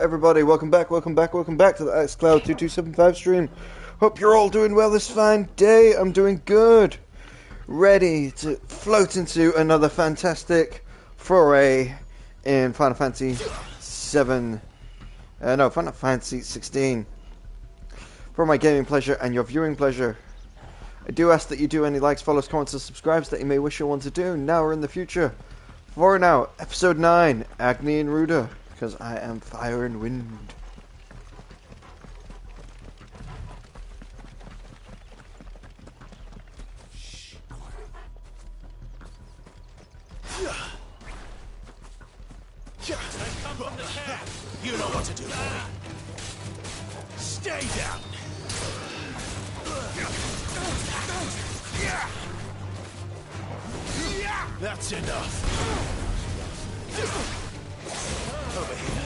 everybody, welcome back to the xCloud2275 stream. Hope you're all doing well this fine day. I'm doing good. Ready to float into another fantastic foray in Final Fantasy Final Fantasy XVI. For my gaming pleasure and your viewing pleasure. I do ask that you do any likes, follows, comments, and subscribes that you may wish or want to do now or in the future. For now, episode 9, Agni and Ruda, because I am fire and wind. You know what to do, boy. Stay down. That's enough. Over here.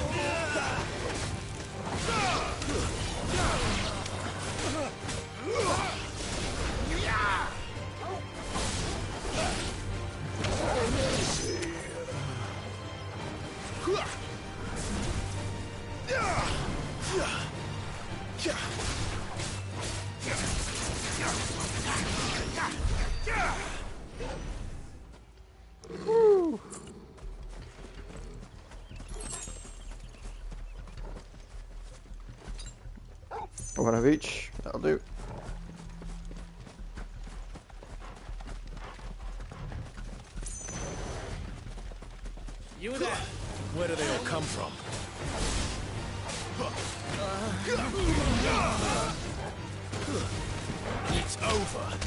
One of each, that'll do. You there? Where do they all come from? It's over.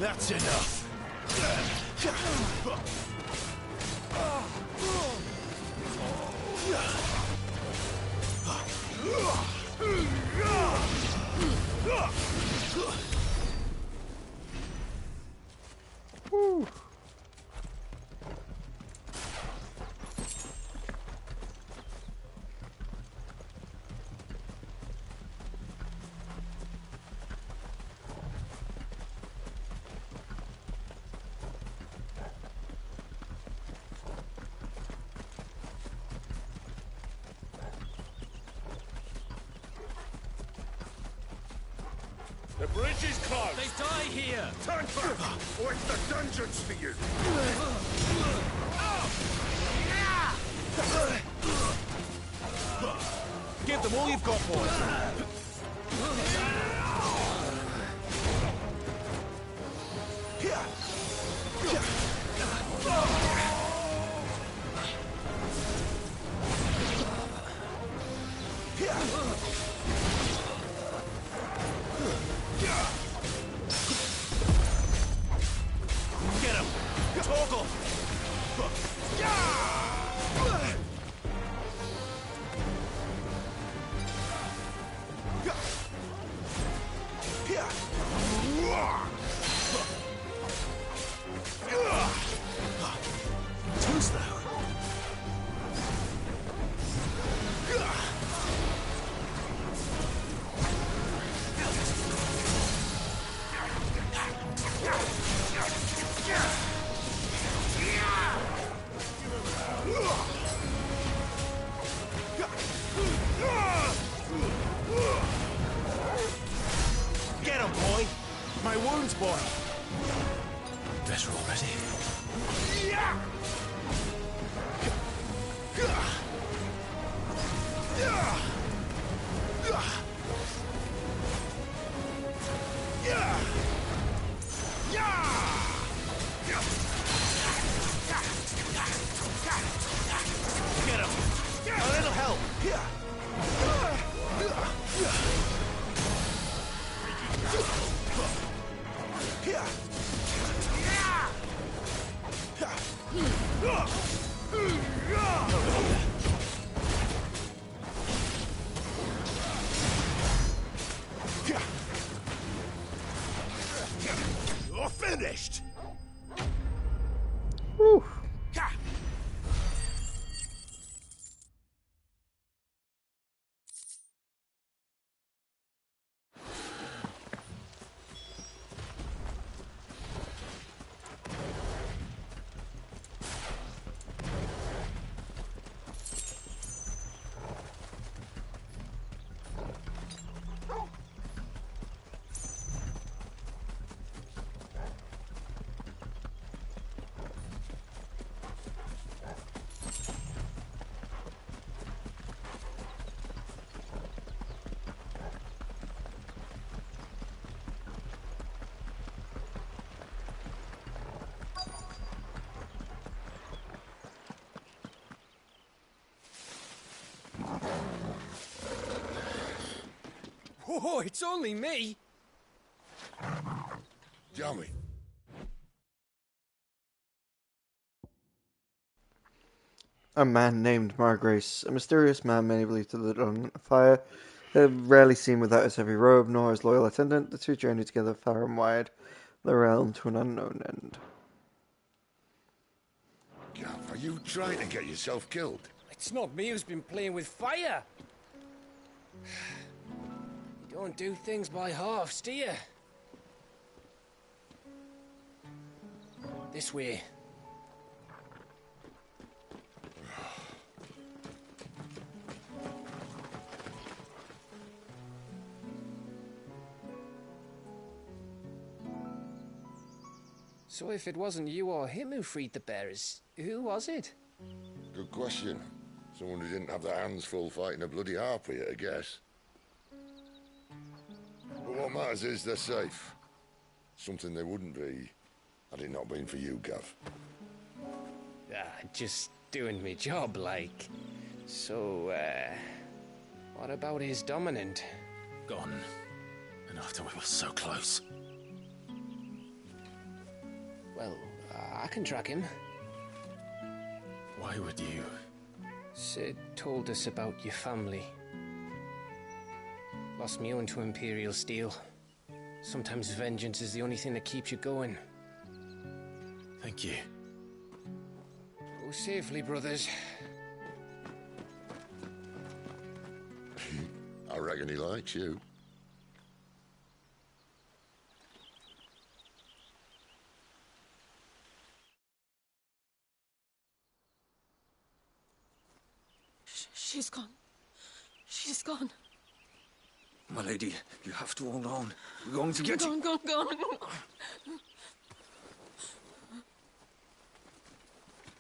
That's enough. Woo. The bridge is closed! They die here! Turn back, or it's the dungeons for you! Give them all you've got, boys! Get him! Toggle! Who's that? Get him, boy! My wounds, boy! Better already. Get him! A little help! Oh, it's only me. Damn it. A man named Margrace, a mysterious man many believe to live on fire, rarely seen without his heavy robe nor his loyal attendant. The two journey together far and wide, the realm to an unknown end. Gav, are you trying to get yourself killed? It's not me who's been playing with fire. You don't do things by halves, do you? This way. So if it wasn't you or him who freed the bearers, who was it? Good question. Someone who didn't have their hands full fighting a bloody harpy, I guess. But what matters is they're safe. Something they wouldn't be had it not been for you, Gav. Just doing me job, like. So, what about his dominant? Gone. And after we were so close. Well, I can track him. Why would you? Sid told us about your family. Lost me own to Imperial Steel. Sometimes vengeance is the only thing that keeps you going. Thank you. Go safely, brothers. I reckon he likes you. She's gone. She's gone. My lady, you have to hold on. We're going to get you. Gone.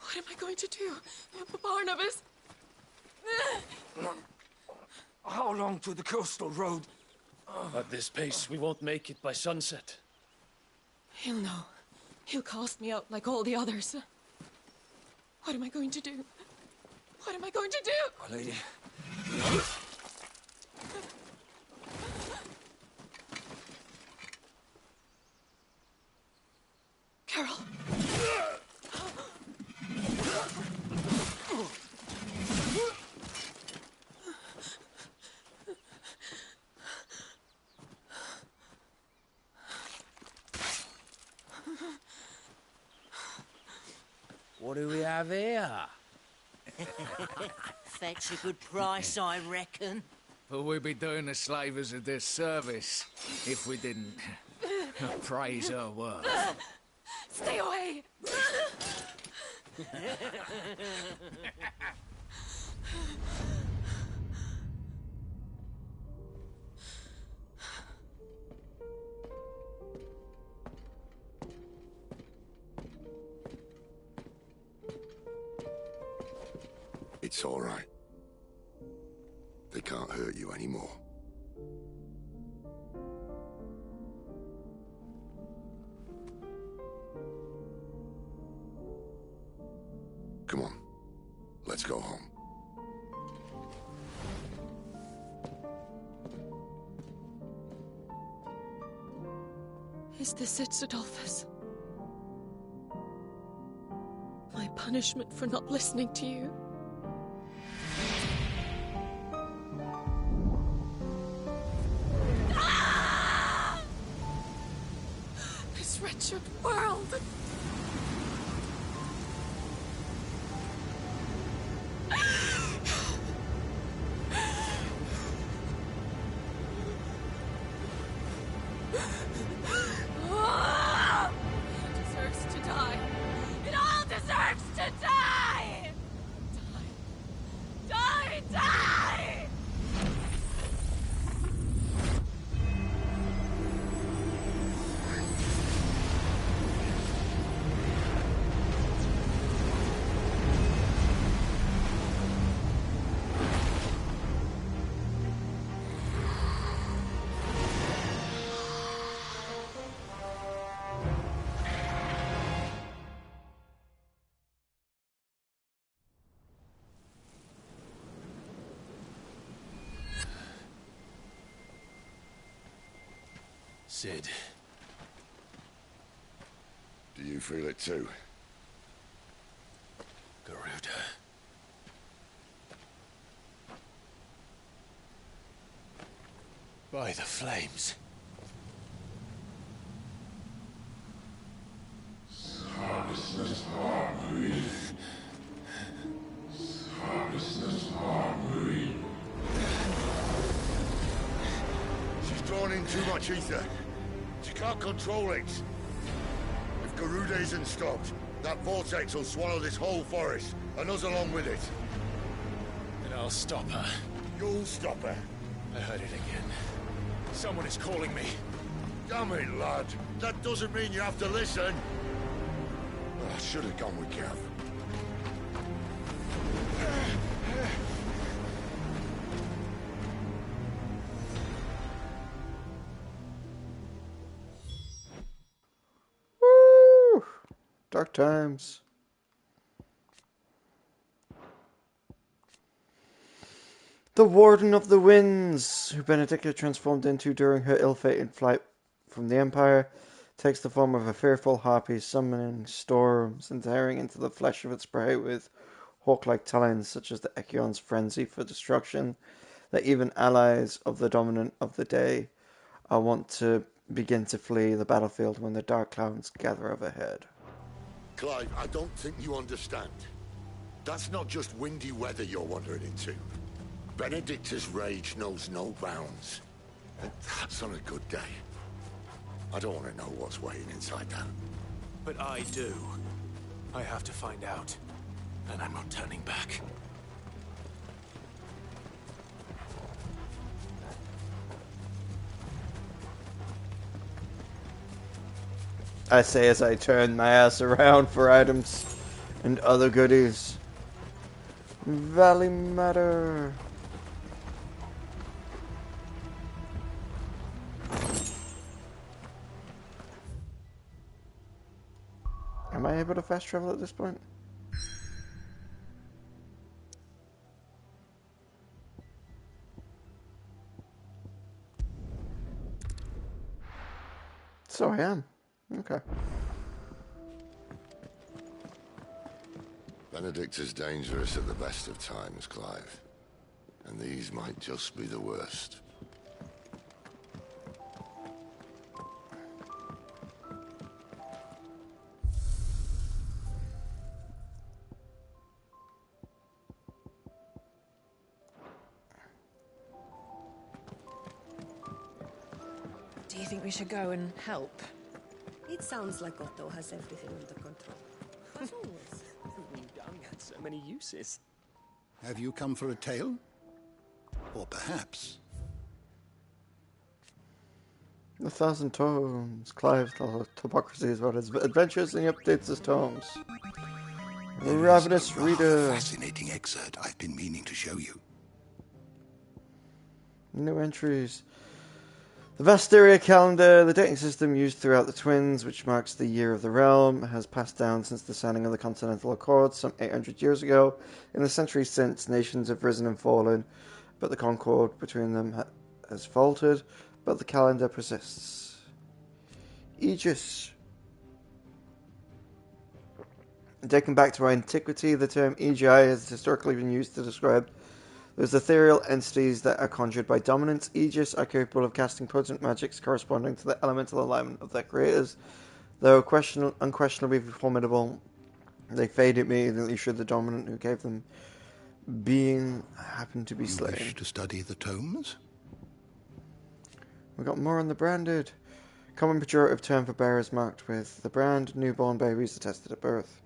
What am I going to do? Barnabas? How long to the coastal road? At this pace, we won't make it by sunset. He'll know. He'll cast me out like all the others. What am I going to do? What am I going to do? My lady. Carol. What do we have here? Fetch a good price, I reckon. But we'd be doing the slavers a disservice if we didn't praise her work. Stay away! It's all right. They can't hurt you anymore. Come on. Let's go home. Is this it, Adolphus? My punishment for not listening to you? This wretched world! It deserves to die. It all deserves to die! Die! Die! Die! Sid. Do you feel it too? Garuda. By the flames. She's drawn in too much ether. She can't control it. If Garuda isn't stopped, that vortex will swallow this whole forest, and us along with it. And I'll stop her. You'll stop her. I heard it again. Someone is calling me. Damn it, lad. That doesn't mean you have to listen. Oh, I should have gone with Gav. Woo! Dark times. The Warden of the Winds, who Benedicta transformed into during her ill-fated flight from the Empire, takes the form of a fearful harpy, summoning storms and tearing into the flesh of its prey with hawk-like talons, such as the Echion's frenzy for destruction, that even allies of the dominant of the day are wont to begin to flee the battlefield when the dark clouds gather overhead. Clive, I don't think you understand. That's not just windy weather you're wandering into. Benedicta's rage knows no bounds. And that's on a good day. I don't want to know what's waiting inside that. But I do. I have to find out. And I'm not turning back. I say as I turn my ass around for items and other goodies. Valley Matter. Am I able to fast travel at this point? So I am. Okay. Benedicta's dangerous at the best of times, Clive. And these might just be the worst. Do you think we should go and help? It sounds like Otto has everything under control. As always. Dung had so many uses. Have you come for a tale? Or perhaps... The Thousand Tomes. Clive tells Topocracy about his adventures and he updates his tomes. The Ravenous Reader. Fascinating excerpt I've been meaning to show you. New entries. The Valisthea calendar, the dating system used throughout the Twins, which marks the year of the realm, has passed down since the signing of the Continental Accords some 800 years ago. In the centuries since, nations have risen and fallen, but the concord between them has faltered, but the calendar persists. Aegis. Dating back to antiquity, the term Aegis has historically been used to describe those ethereal entities that are conjured by dominance. Aegis are capable of casting potent magics corresponding to the elemental alignment of their creators. Though unquestionably formidable, they fade immediately should the dominant who gave them being happen to be slain. You wish to study the tomes? We've got more on the branded. Common pejorative term for bearers marked with the brand. Newborn babies attested at birth.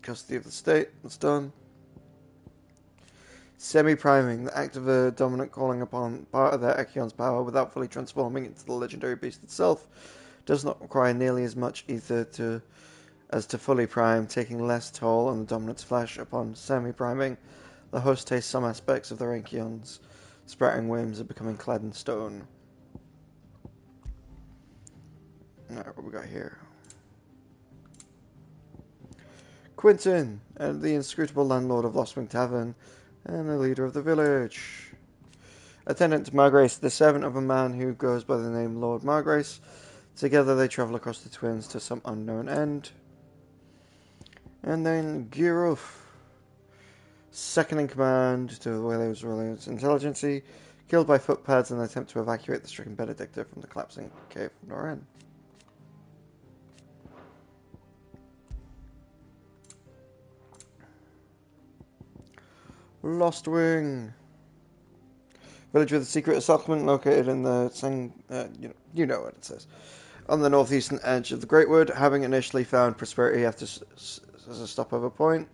Custody of the state, that's done. Semi-priming, the act of a dominant calling upon part of their Echion's power without fully transforming into the legendary beast itself, does not require nearly as much ether as to fully prime, taking less toll on the dominant's flesh. Upon semi-priming, the host tastes some aspects of their Echion's sprouting whims and becoming clad in stone. Alright, what we got here? Quentin, the inscrutable landlord of Lostwing Tavern, And the leader of the village. Attendant Margrace, the servant of a man who goes by the name Lord Margrace. Together they travel across the Twins to some unknown end. And then Giruf, second in command to Wales Royals Intelligence, killed by footpads in an attempt to evacuate the stricken Benedicta from the collapsing cave of Noren. Lost Wing. Village with a secret settlement located in the you know what it says. On the northeastern edge of the Great Wood, having initially found prosperity after as a stopover point,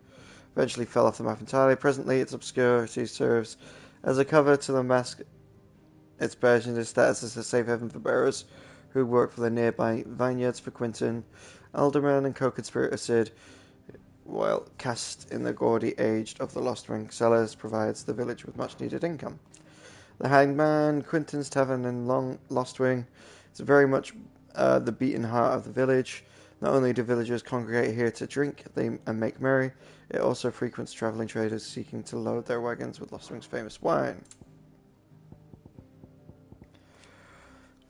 eventually fell off the map entirely. Presently, its obscurity serves as a cover to the mask its bears in its status as a safe haven for bearers who work for the nearby vineyards for Quinton, Alderman, and co-conspirator Sid, while cast in the gaudy age of the Lost Wing cellars provides the village with much-needed income. The Hanged Man, Quinton's Tavern, and Lost Wing is very much the beating heart of the village. Not only do villagers congregate here to drink and make merry, it also frequents travelling traders seeking to load their wagons with Lost Wing's famous wine.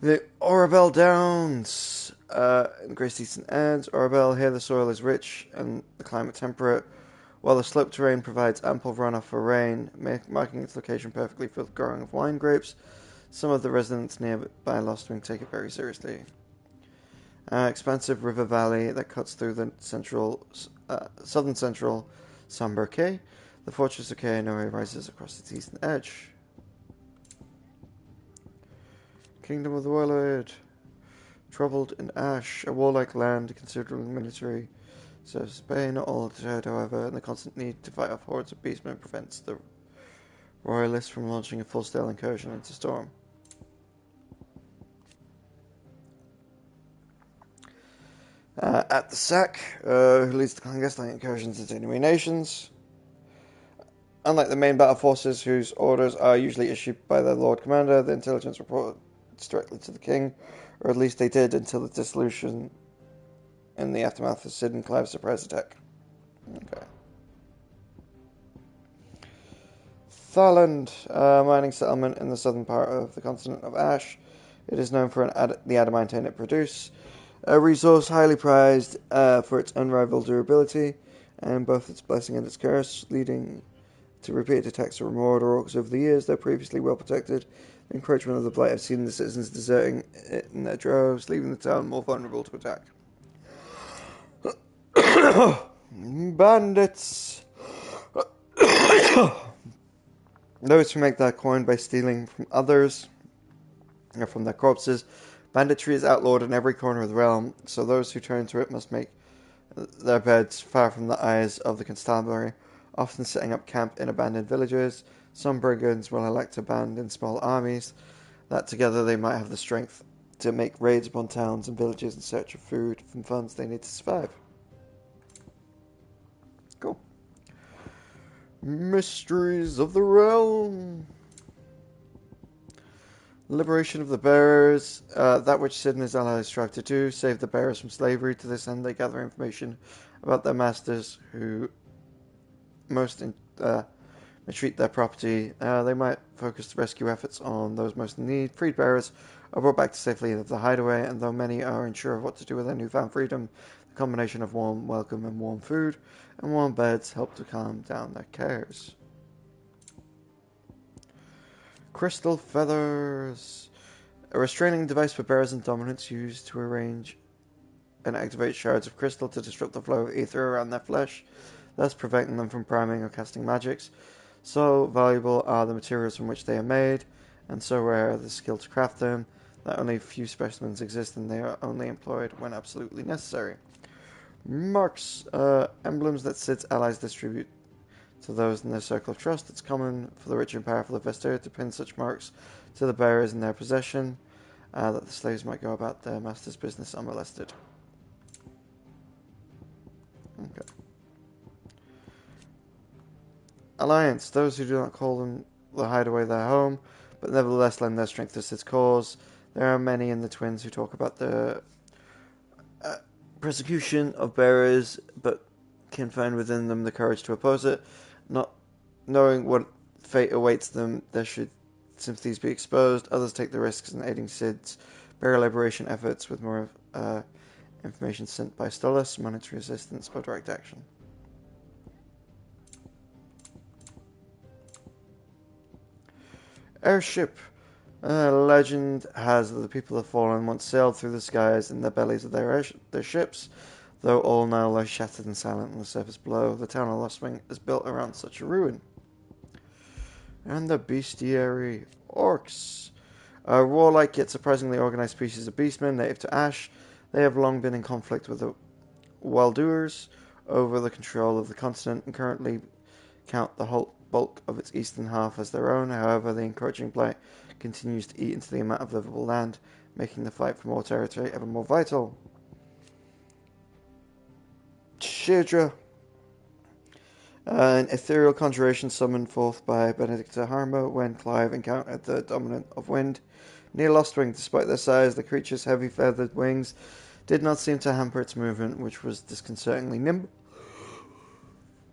The Orabel Downs, in the Great Eastern Ends. Orabel, here the soil is rich and the climate temperate, while the slope terrain provides ample runoff for rain, marking its location perfectly for the growing of wine grapes. Some of the residents nearby Lost Wing take it very seriously. Expansive river valley that cuts through the southern central Samber Cay. The fortress of Kaenoe rises across its eastern edge. Kingdom of the Warlord. Troubled in ash, a warlike land, considerable military. So Spain, not all deterred, however, and the constant need to fight off hordes of beastmen prevents the royalists from launching a full-scale incursion into Storm. At the Sack, who leads the clandestine incursions into enemy nations. Unlike the main battle forces, whose orders are usually issued by their Lord Commander, the intelligence reports directly to the King, or at least they did until the dissolution in the aftermath of Sid and Clive's surprise attack. Okay. Tharland, a mining settlement in the southern part of the continent of Ash. It is known for the adamantine it produces, a resource highly prized for its unrivaled durability, and both its blessing and its curse, leading to repeated attacks from marauder orcs over the years. Though previously well protected, the encroachment of the Blight have seen the citizens deserting it in their droves, leaving the town more vulnerable to attack. Bandits! Those who make their coin by stealing from others, or from their corpses. Banditry is outlawed in every corner of the realm, so those who turn to it must make their beds far from the eyes of the constabulary, often setting up camp in abandoned villages. Some brigands will elect to band in small armies, that together they might have the strength to make raids upon towns and villages in search of food and funds they need to survive. Cool. Mysteries of the Realm. Liberation of the bearers, that which Sid and his allies strive to do, save the bearers from slavery. To this end, they gather information about their masters who most mistreat their property. They might focus the rescue efforts on those most in need. Freed bearers are brought back to safely into the hideaway, and though many are unsure of what to do with their newfound freedom, the combination of warm welcome and warm food and warm beds help to calm down their cares. Crystal Feathers. A restraining device for bearers and dominants used to arrange and activate shards of crystal to disrupt the flow of ether around their flesh, thus preventing them from priming or casting magics. So valuable are the materials from which they are made, and so rare the skill to craft them, that only a few specimens exist and they are only employed when absolutely necessary. Marks. Emblems that Sid's allies distribute to those in their circle of trust. It's common for the rich and powerful of Valisthea to pin such marks to the bearers in their possession, that the slaves might go about their master's business unmolested. Okay. Alliance. Those who do not call them the hideaway their home, but nevertheless lend their strength to Sid's cause. There are many in the Twins who talk about the persecution of bearers, but can find within them the courage to oppose it. Not knowing what fate awaits them, their sympathies be exposed. Others take the risks in aiding Cid's burial liberation efforts with more information sent by Stolas, monetary assistance, or direct action. Airship. Legend has that the people of Fallen once sailed through the skies in the bellies of their ships, though all now lie shattered and silent on the surface below. The town of Lostwing is built around such a ruin. And the bestiary orcs. A warlike yet surprisingly organized species of beastmen native to Ash. They have long been in conflict with the Wilders over the control of the continent and currently count the whole bulk of its eastern half as their own. However, the encroaching blight continues to eat into the amount of livable land, making the fight for more territory ever more vital. Shidra. An ethereal conjuration summoned forth by Benedicta Harmo when Clive encountered the dominant of wind. Near Lostwing, despite their size, the creature's heavy feathered wings did not seem to hamper its movement, which was disconcertingly nimble.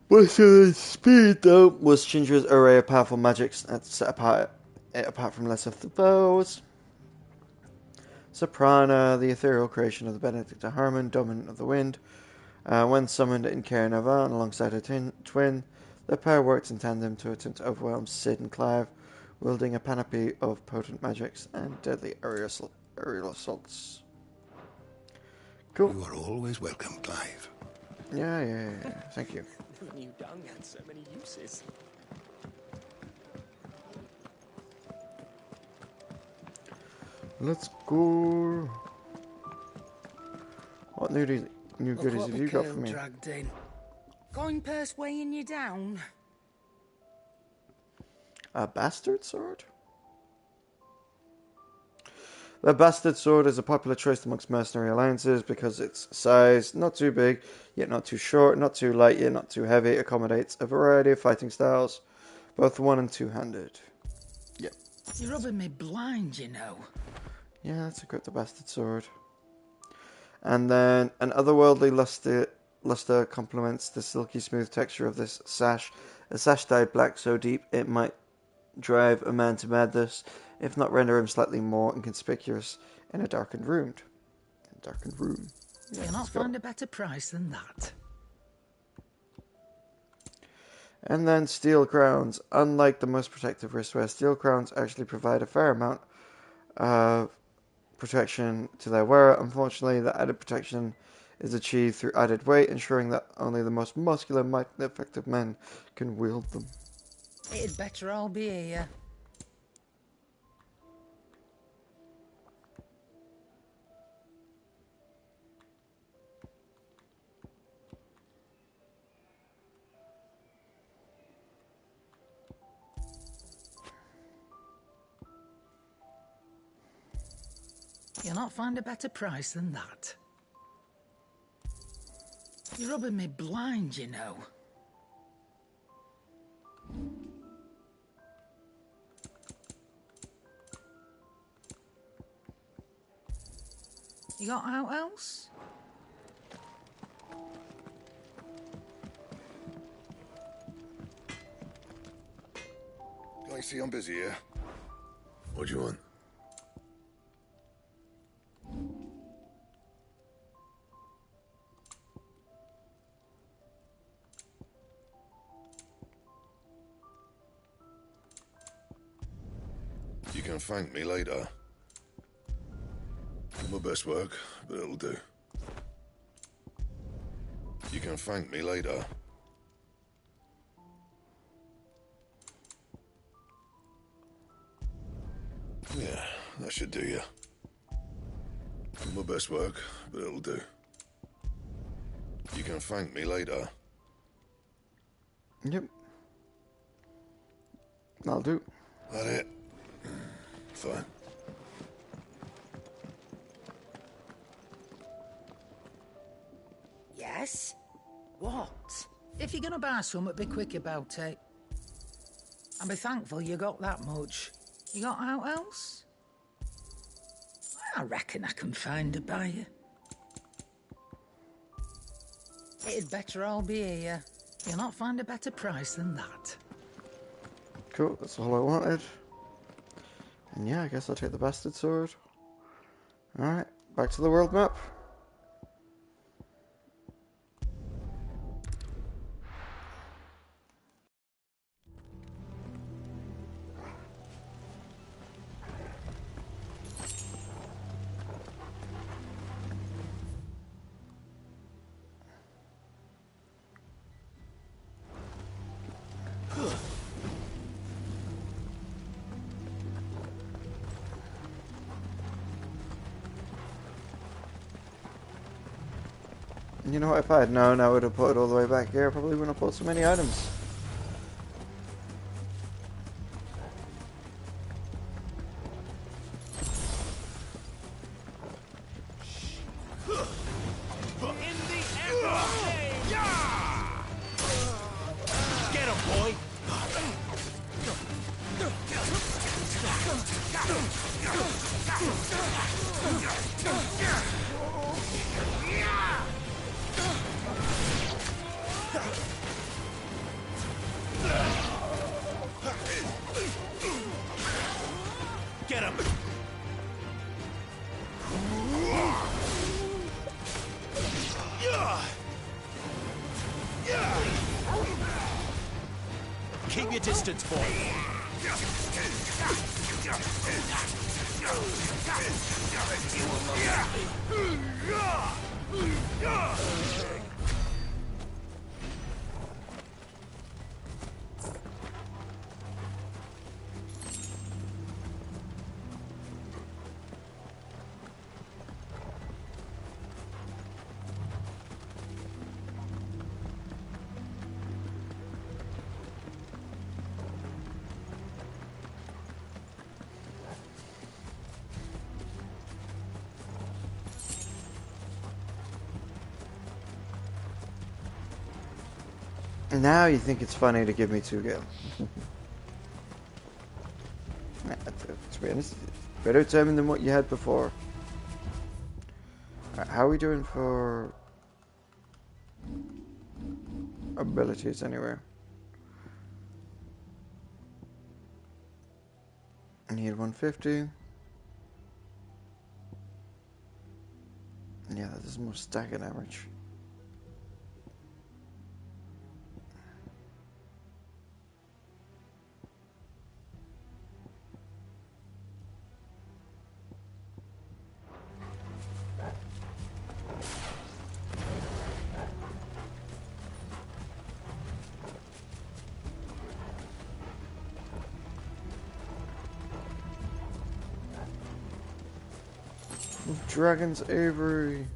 Most of its speed, though, was Shindra's array of powerful magics that set apart from less of the foes. Soprana, the ethereal creation of the Benedicta Harmon, dominant of the wind. When summoned in Caer Navan alongside her twin, the pair worked in tandem to attempt to overwhelm Cid and Clive, wielding a panoply of potent magics and deadly aerial assaults. Cool. You are always welcome, Clive. Yeah. Thank you. Never knew dung had so many uses. Let's go. What new goodies have you got for me? Dragged in. Going purse weighing you down. A bastard sword? The bastard sword is a popular choice amongst mercenary alliances because its size, not too big, yet not too short, not too light, yet not too heavy, accommodates a variety of fighting styles, both one- and two-handed. Yep. You're rubbing me blind, you know. Yeah, let's equip the bastard sword. And then an otherworldly luster complements the silky smooth texture of this sash. A sash dyed black so deep it might drive a man to madness, if not render him slightly more inconspicuous in a darkened room. Yeah, You'll not find a better price than that. And then steel crowns. Unlike the most protective wristwear, steel crowns actually provide a fair amount of protection to their wearer. Unfortunately, the added protection is achieved through added weight, ensuring that only the most muscular, mightily effective men can wield them. It'd better all be here. You'll not find a better price than that. You're rubbing me blind, you know. You got out else? I see I'm busy here. What do you want? You can thank me later. My best work, but it'll do. You can thank me later. Yeah, that should do you. My best work, but it'll do. You can thank me later. Yep. That'll do. That it? Fine. Yes? What? If you're gonna buy something, be quick about it. And be thankful you got that much. You got out else? I reckon I can find a buyer. It'd better all be here. You'll not find a better price than that. Cool, that's all I wanted. And yeah, I guess I'll take the bastard sword. Alright, back to the world map. You know what, if I had known, I would have put it all the way back here. I probably wouldn't have put so many items. Get him, boy! Get him! Keep your distance, boy. Now you think it's funny to give me 2 gil. To be honest, better timing than what you had before. How are we doing for abilities anyway? I need 150. Yeah, that is more stagger damage. Dragon's Avery.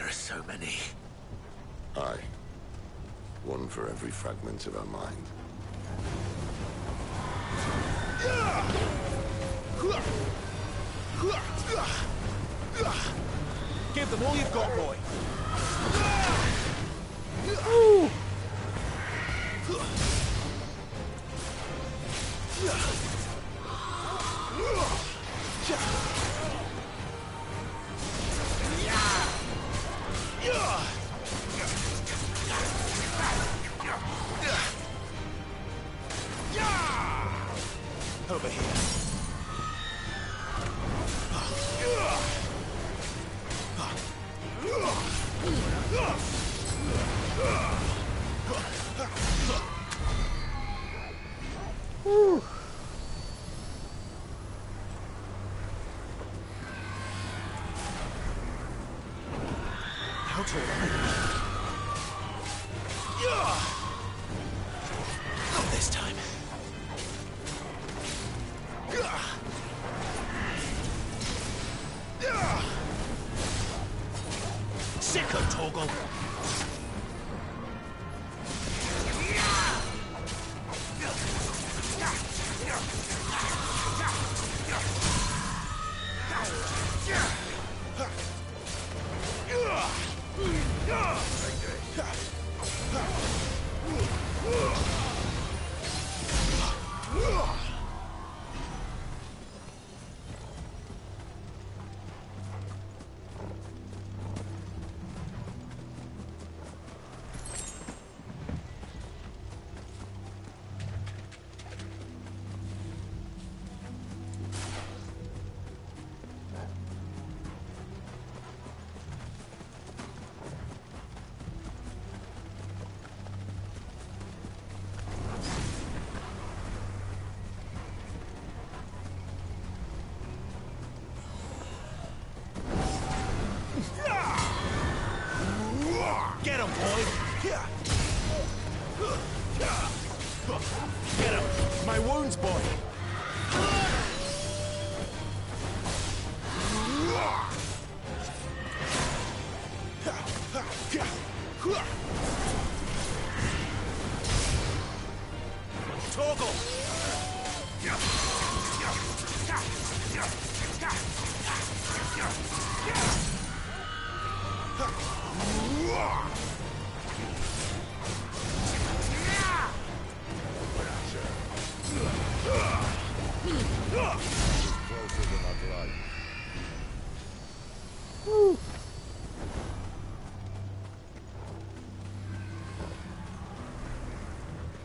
So many. Aye. One for every fragment of our mind. Give them all you've got, boy. Over here. Whew. How tall are you? My wounds, boy! Toggle!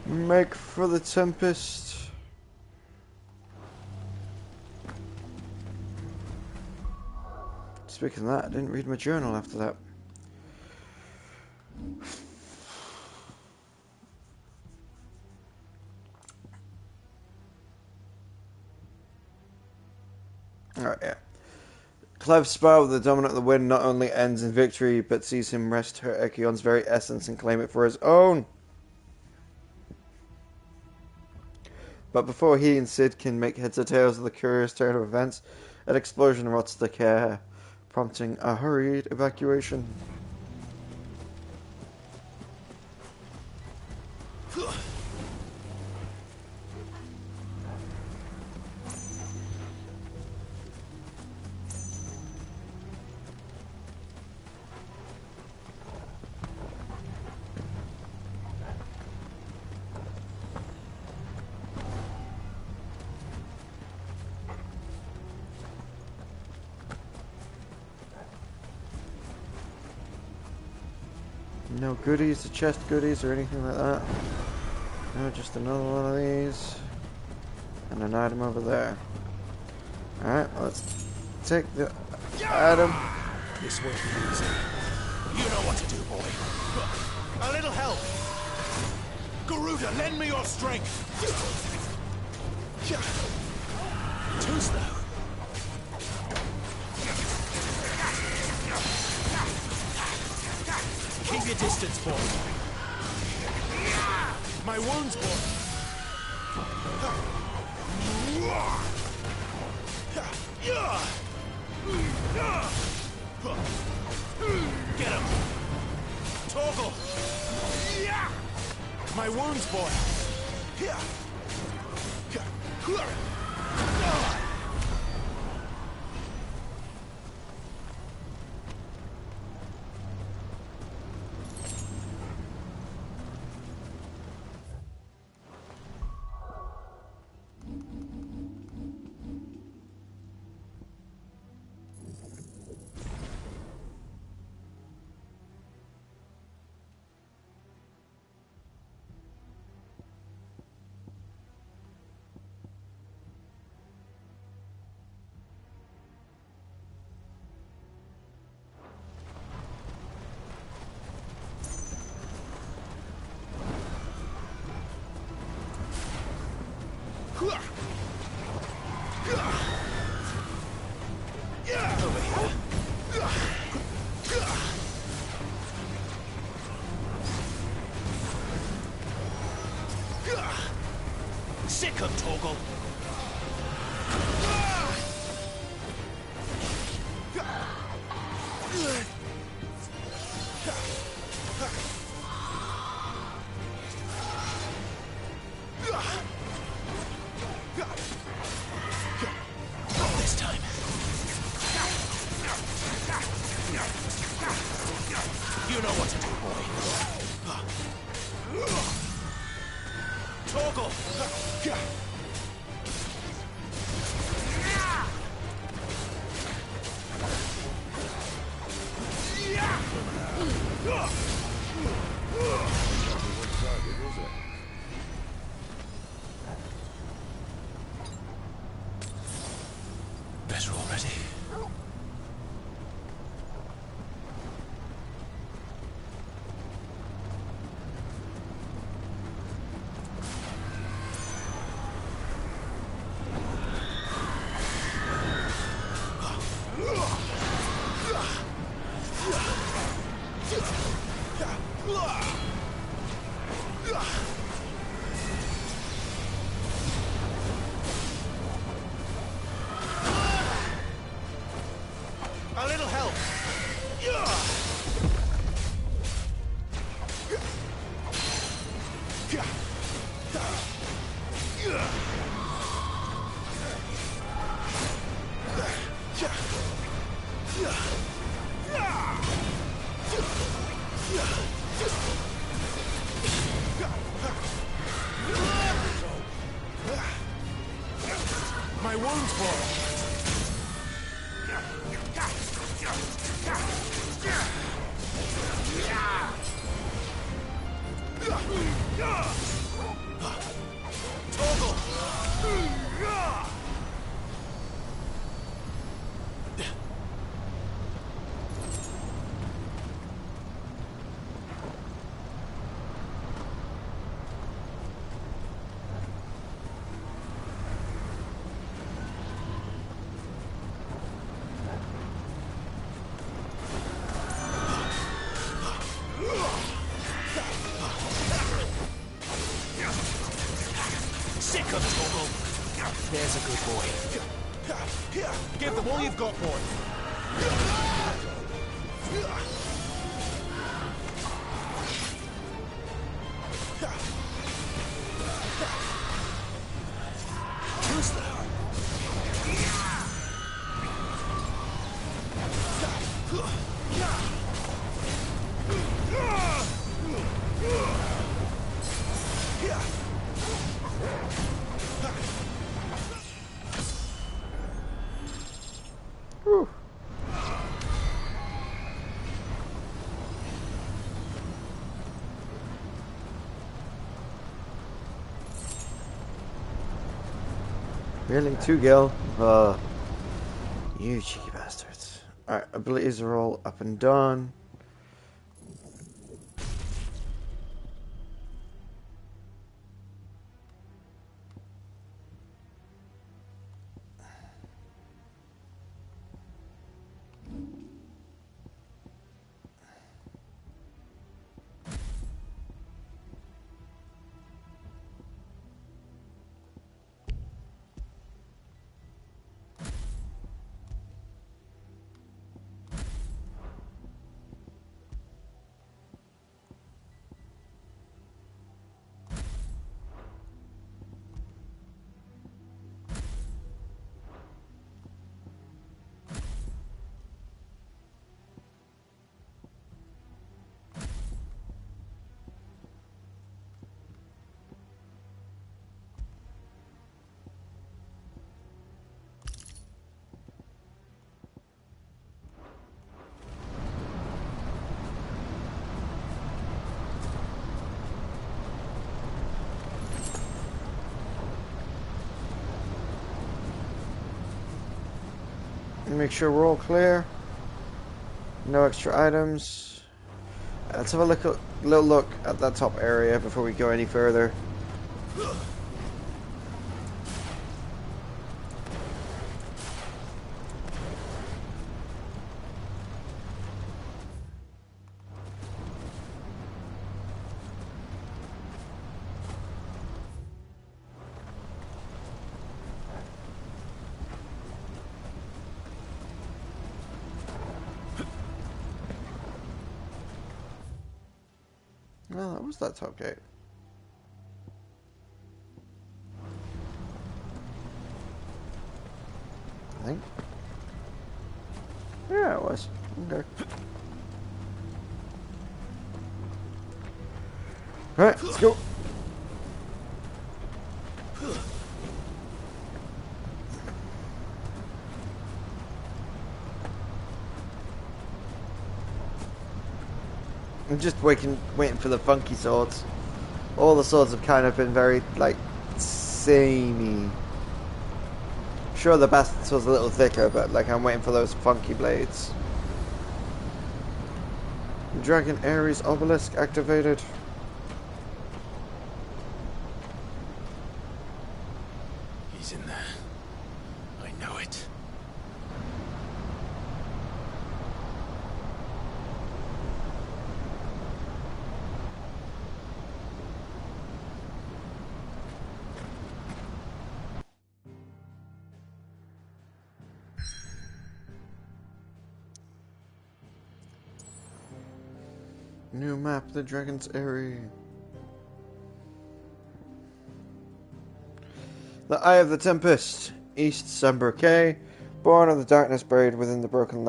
Make for the Tempest. Speaking of that, I didn't read my journal after that. Alright, yeah. Clive's spell with the dominant of the wind not only ends in victory, but sees him wrest her Echion's very essence and claim it for his own. But before he and Sid can make heads or tails of the curious turn of events, an explosion rots the care, prompting a hurried evacuation. No goodies, the chest goodies or anything like that. No, just another one of these. And an item over there. Alright, let's take the item. This won't be easy. You know what to do, boy. A little help. Garuda, lend me your strength. Too slow. Keep your distance, boy. My wounds, boy. Get him. Toggle. My wounds, boy. Sick of Toggle. This time. You know what to do, boy. Toggle! Better already. My wounds fall. Toggle. Sick of Toggle. There's a good boy. Give them all you've got, boy. Who's that? Whew. Really? 2 gil? You cheeky bastards. Alright, abilities are all up and done. Make sure we're all clear. No extra items. Let's have a little look at that top area before we go any further. Well, that was that top gate. I think. Yeah, it was. Okay. Alright, let's go. I'm just waiting for the funky swords. All the swords have kind of been very, like, samey. Sure, the bastard sword's a little thicker, but, like, I'm waiting for those funky blades. Dragon Ares Obelisk activated. He's in there. I know it. New map, the Dragon's Area. The Eye of the Tempest, East Sambuquet, born of the darkness buried within the broken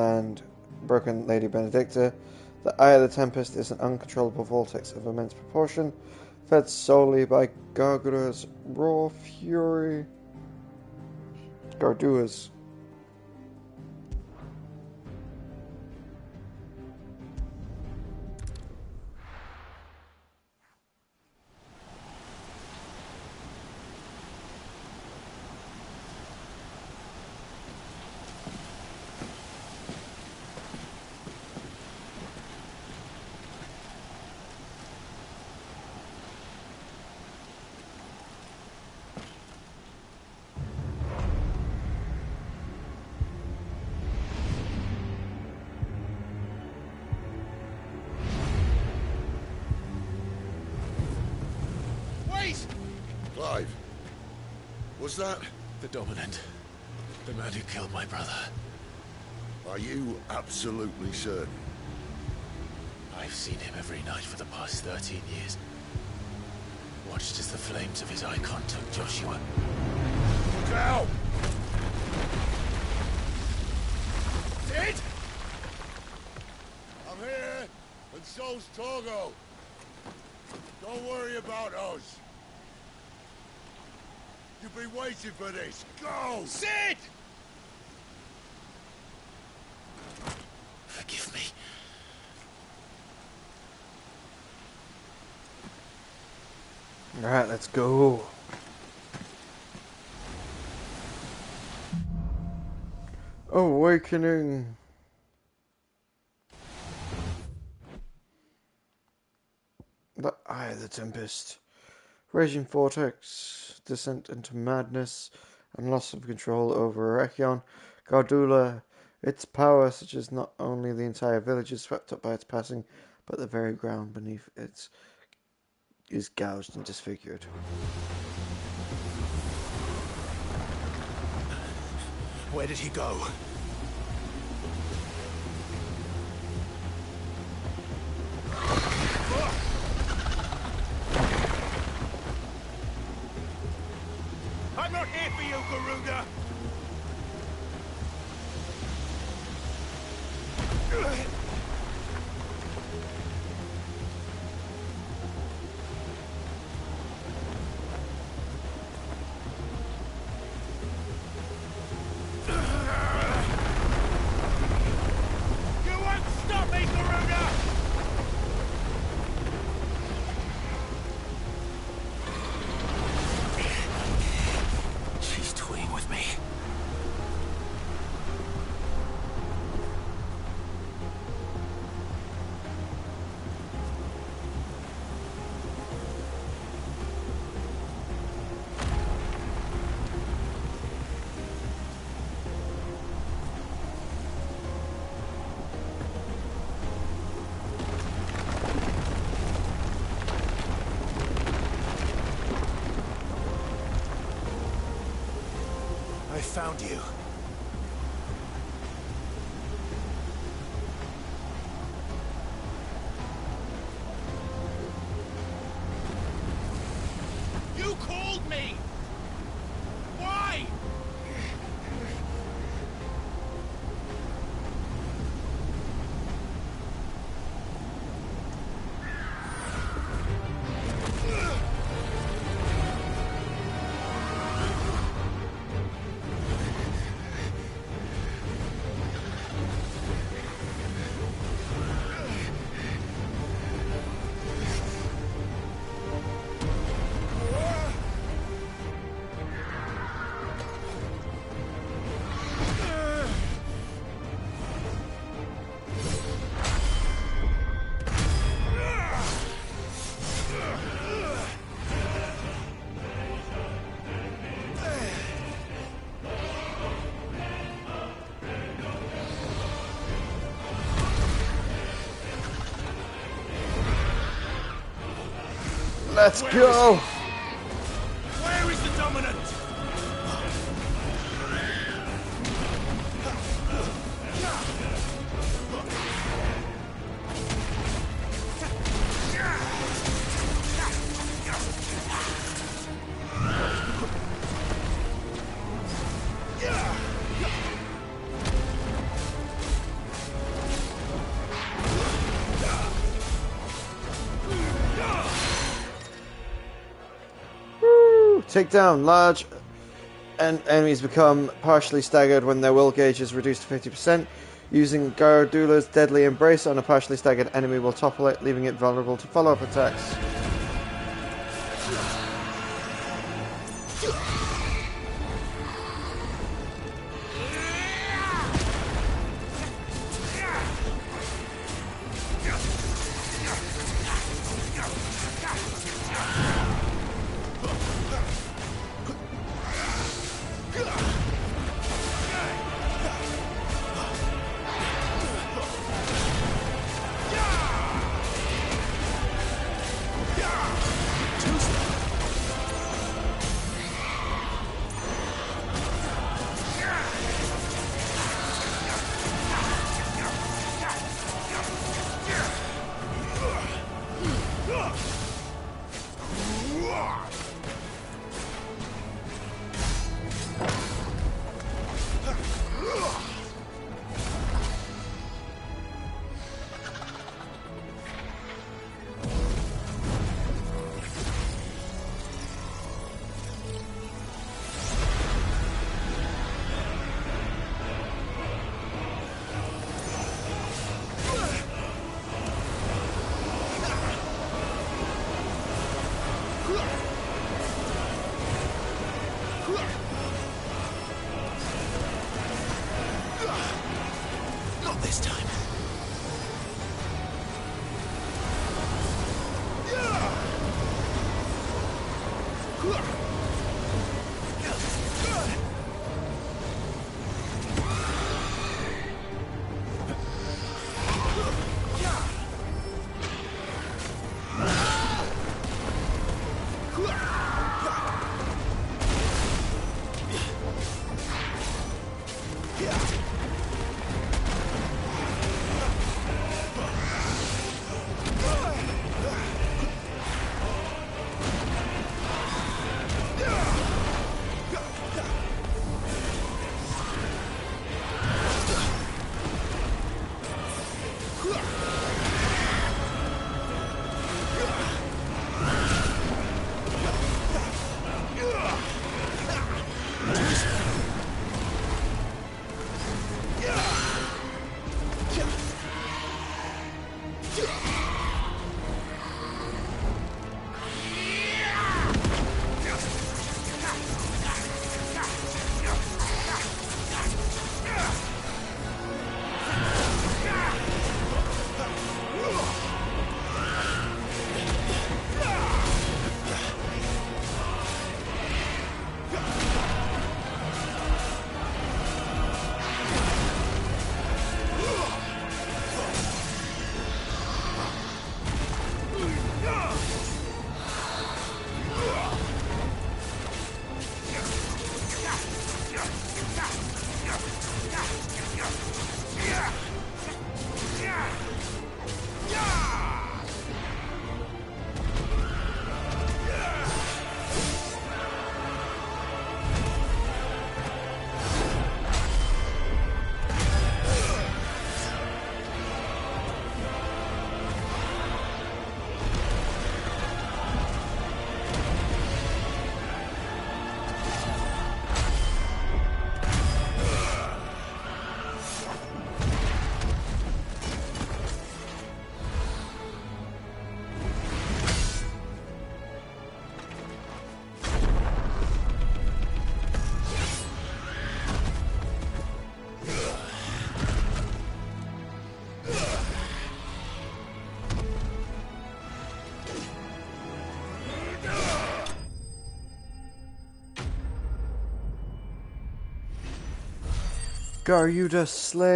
Lady Benedicta. The Eye of the Tempest is an uncontrollable vortex of immense proportion, fed solely by Gardua's raw fury. Gardua's. Clive, was that? The Dominant. The man who killed my brother. Are you absolutely certain? I've seen him every night for the past 13 years. Watched as the flames of his icon took Joshua. Look out! Sid! I'm here, and so's Torgo. Don't worry about us. You've been waiting for this. Go! Sid! Forgive me. Alright, let's go. Awakening. The Eye of the Tempest. Raging vortex, descent into madness, and loss of control over Erechion. Gardula, its power such as not only the entire village is swept up by its passing, but the very ground beneath it is gouged and disfigured. Where did he go? I'm not here for you, Garuda! You won't stop me, Garuda! She's toying with me. I found you. You called me! Why? Let's go! Where is the Dominant? Take down large and enemies become partially staggered when their will gauge is reduced to 50%. Using Gyrodula's deadly embrace on a partially staggered enemy will topple it, leaving it vulnerable to follow-up attacks. Not this time. Garuda slay.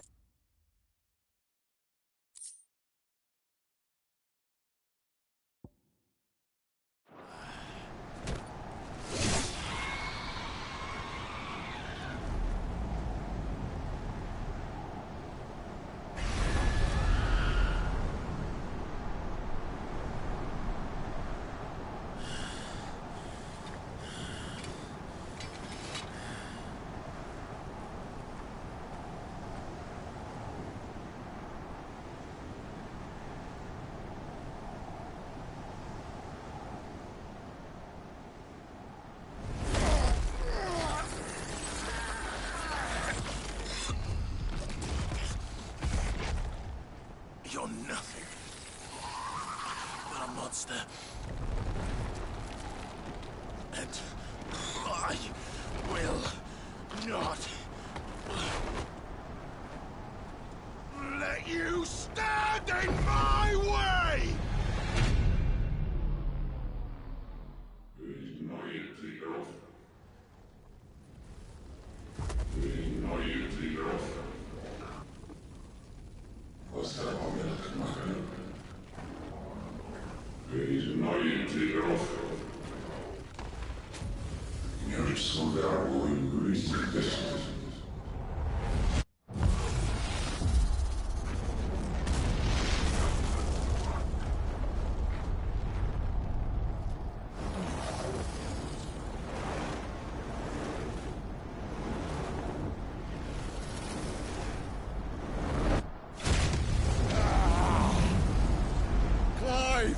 monster. And I will not let you stand in my way! Clive!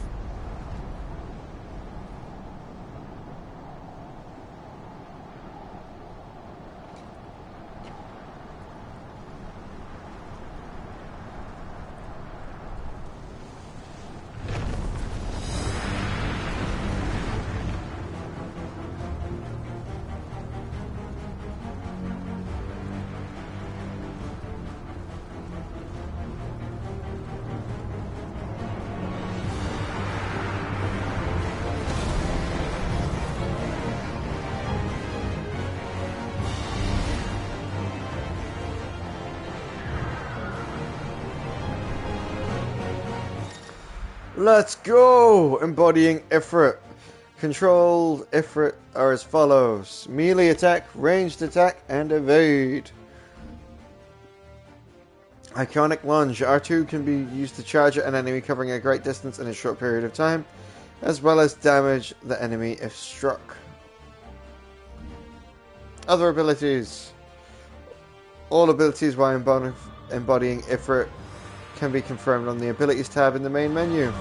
Let's go! Embodying Ifrit. Controlled Ifrit are as follows: melee attack, ranged attack, and evade. Iconic Lunge. R2 can be used to charge at an enemy covering a great distance in a short period of time, as well as damage the enemy if struck. Other abilities. All abilities while embodying Ifrit can be confirmed on the Abilities tab in the main menu.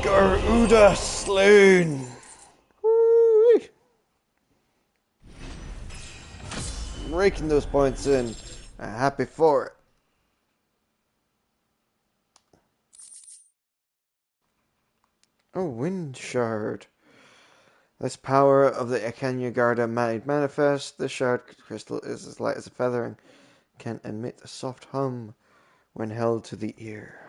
Ruda slain. Whee! Raking those points in. I'm happy for it. Oh, wind shard. This power of the Agni Garda made manifest. The shard crystal is as light as a feather and can emit a soft hum when held to the ear.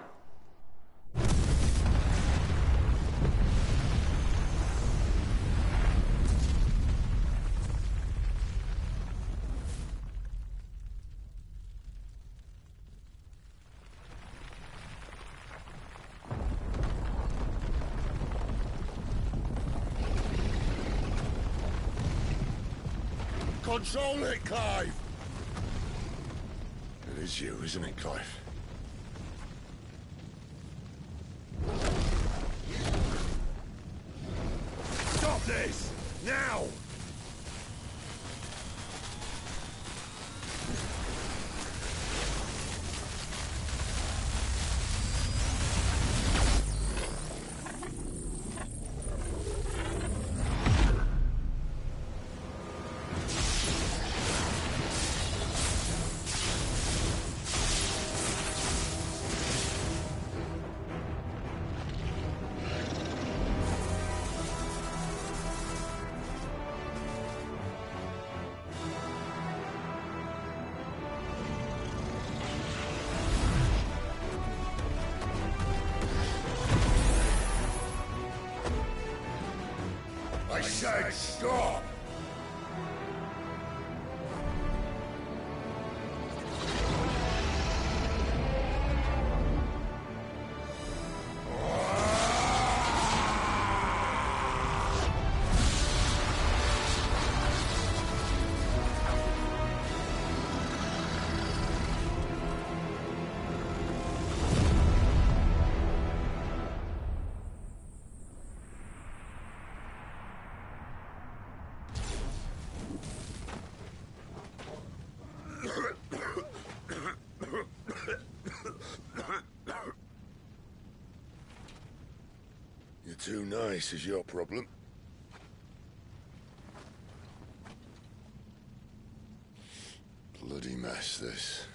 Control it, Clive! It is you, isn't it, Clive? Stop this! Now! I said stop! You're too nice is your problem. Bloody mess, this.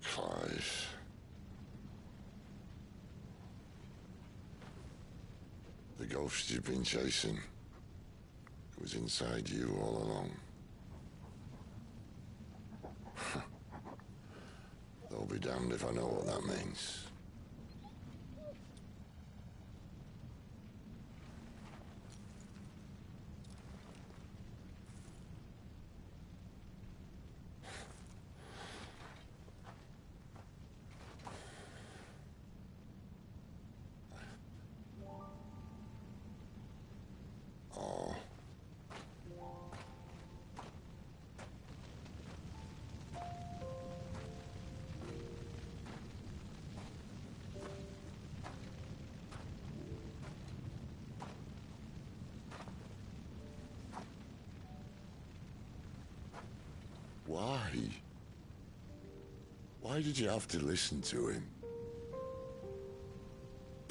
Clive. The ghost you've been chasing was inside you all along. They'll be damned if I know what that means. Why? Why did you have to listen to him?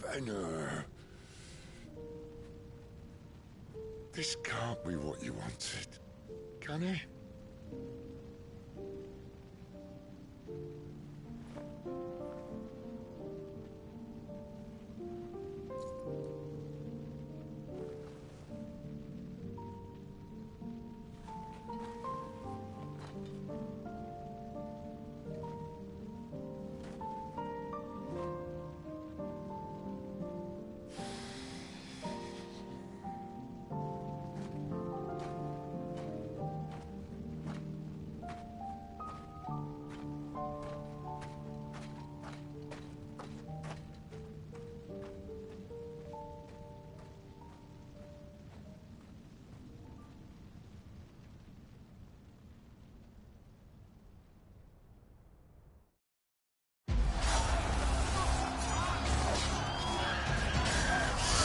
Benner. This can't be what you wanted, can it?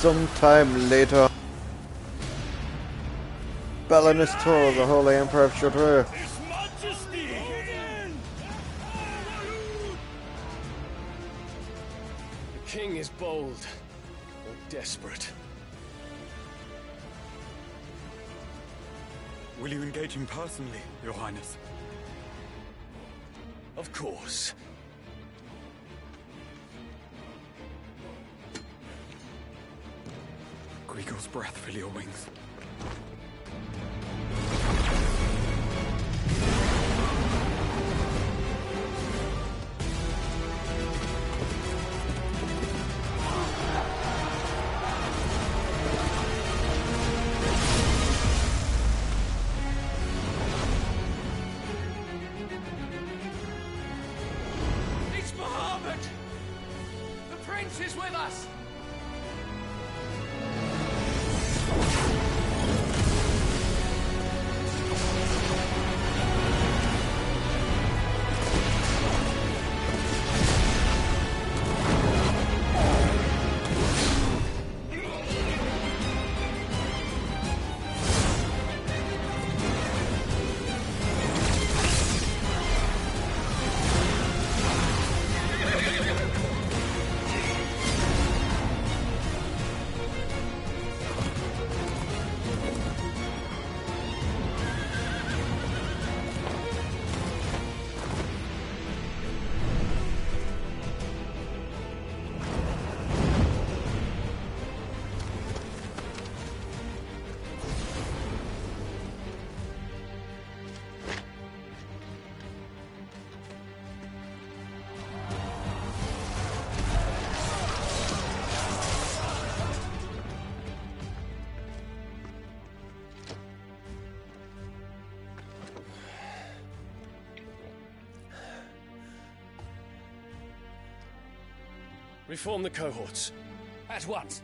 sometime later. Balinus Tor, the Holy Emperor of Shadru. His Majesty! The king is bold or desperate. Will you engage him personally, Your Highness? Of course. Grigor's breath fill your wings. It's Muhammad! The prince is with us! Reform the cohorts. At once.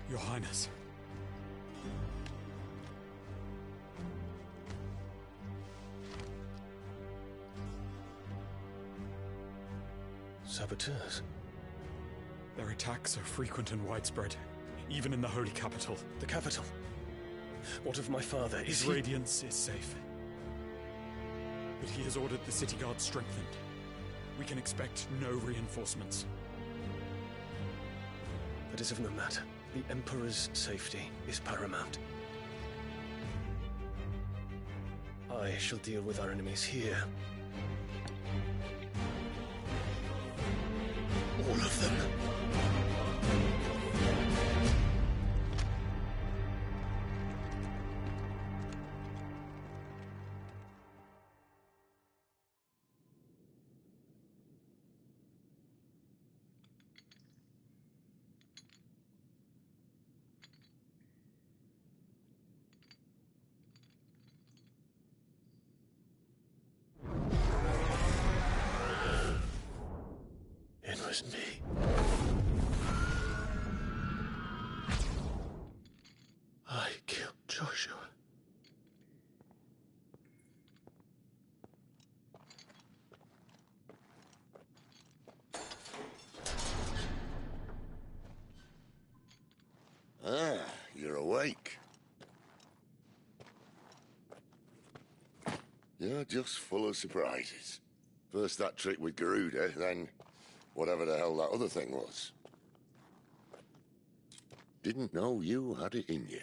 Your Highness. Saboteurs. Their attacks are frequent and widespread, even in the holy capital. The capital? What of my father? His radiance is safe. But he has ordered the city guard strengthened. We can expect no reinforcements. That is of no matter. The Emperor's safety is paramount. I shall deal with our enemies here. All of them. It was me. I killed Joshua. Ah, you're awake. You're just full of surprises. First that trick with Garuda, then whatever the hell that other thing was. Didn't know you had it in you.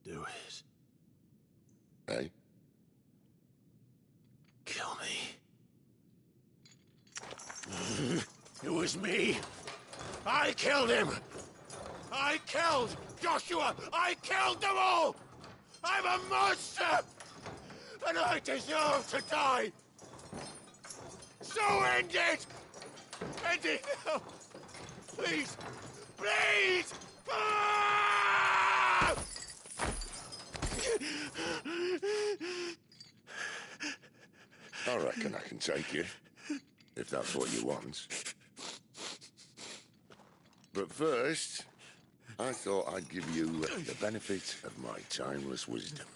Do it. Eh? Kill me. It was me. I killed him. I killed Joshua. I killed them all. I'm a monster. And I deserve to die. So end it. End it now. Please. Please. Ah! I reckon I can take you, if that's what you want. But first, I thought I'd give you the benefit of my timeless wisdom.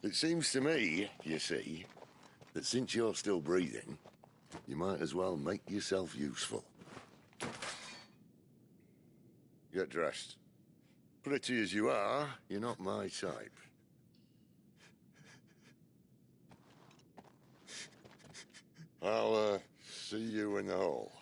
It seems to me, you see, that since you're still breathing, you might as well make yourself useful. Get dressed. Pretty as you are, you're not my type. I'll, see you in the hall.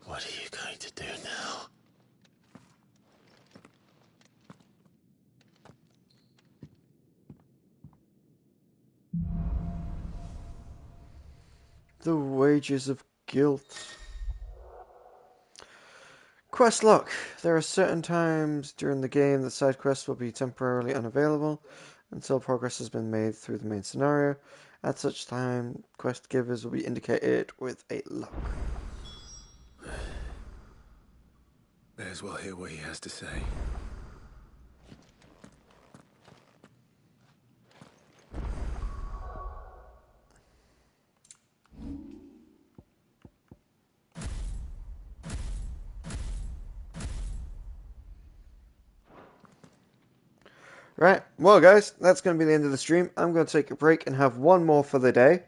What are you going to do now? The wages of guilt. Quest log. There are certain times during the game that side quests will be temporarily unavailable until progress has been made through the main scenario. At such time, quest givers will be indicated with a log. May as well hear what he has to say. Right, well guys, that's going to be the end of the stream. I'm going to take a break and have one more for the day.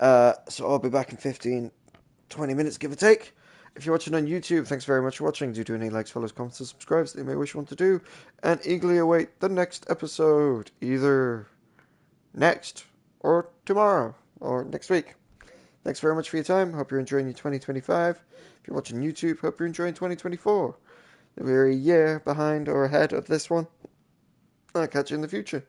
So I'll be back in 15, 20 minutes, give or take. If you're watching on YouTube, thanks very much for watching. Do any likes, follows, comments, and subscribes that you may wish you want to do. And eagerly await the next episode, either next or tomorrow or next week. Thanks very much for your time. Hope you're enjoying your 2025. If you're watching YouTube, hope you're enjoying 2024. We're a year behind or ahead of this one. I'll catch you in the future.